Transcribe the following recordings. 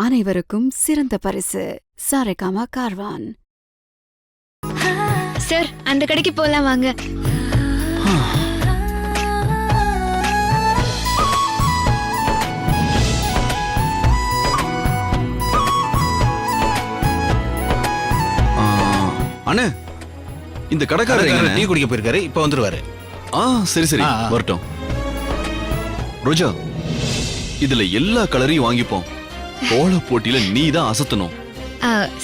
அனைவருக்கும் சிறந்த பரிசு சாரேகாமா கார்வான். சார், அந்த கடைக்கு போலாம் வாங்க. அண்ணே, இந்த கடைக்காரர் டீ குடிக்க போயிருக்காரு, இப்ப வந்துருவாரு. சரி சரி, வரட்டும். ரோஜா, இதுல எல்லா கலரையும் வாங்கிப்போம். கோல போட்டியில நீ தான் அசத்தணும்.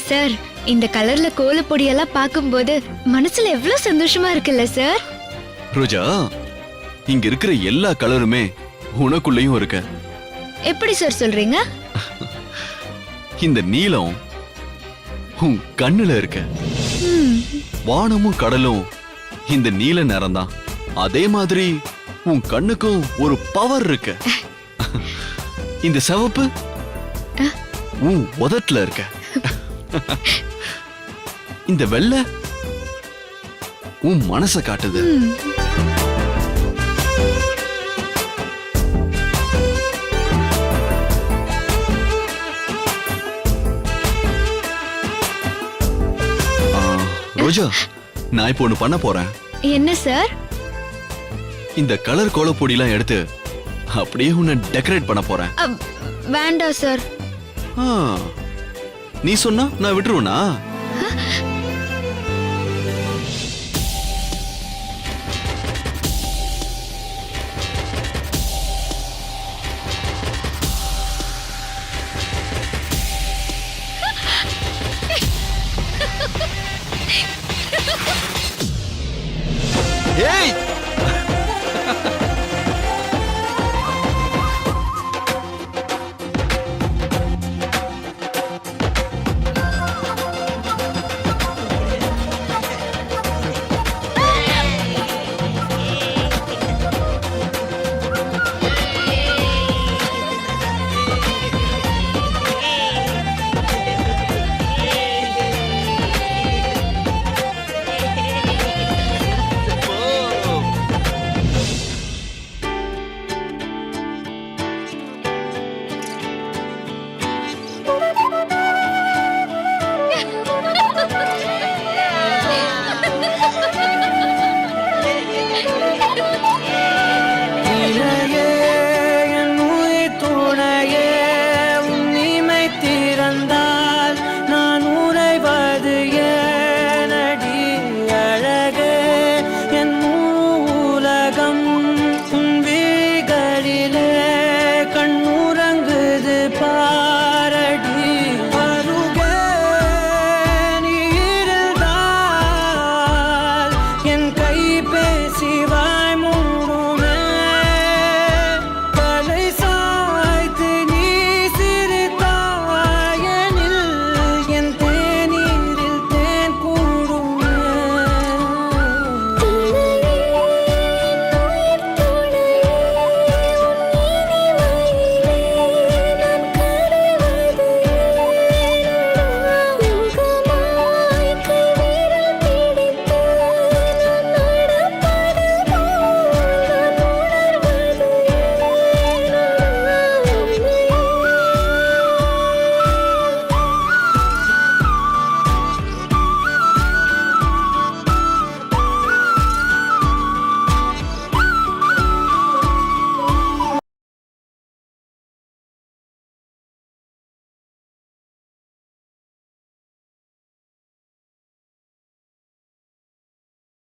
சார், இந்த கலர்ல கோலப்பொடியெல்லாம் பார்க்கும்போது மனசுல எவ்வளவு சந்தோஷமா இருக்குல்ல சார். ரோஜா, இங்க இருக்கிற எல்லா கலருமே உனக்குள்ளயும் இருக்க. எப்படி சார் சொல்றீங்க? இந்த நீலம் உன் கண்ணுல இருக்க. வானமும் கடலும் இந்த நீல நிறம் தான். அதே மாதிரி உன் கண்ணுக்கும் ஒரு பவர் இருக்கு. இந்த சிவப்பு உன் உதட்டுல இருக்க. இந்த வெள்ளை உன் மனச காட்டுது. ரோஜா, நான் இப்போ ஒண்ணு பண்ண போறேன். என்ன சார்? இந்த கலர் கோலப்பொடிலாம் எடுத்து அப்படியே உன்னை டெக்கரேட் பண்ண போறேன். வேண்டாம் சார். நீ சொன்னா நான் விட்டுருவேனா? ஏய்,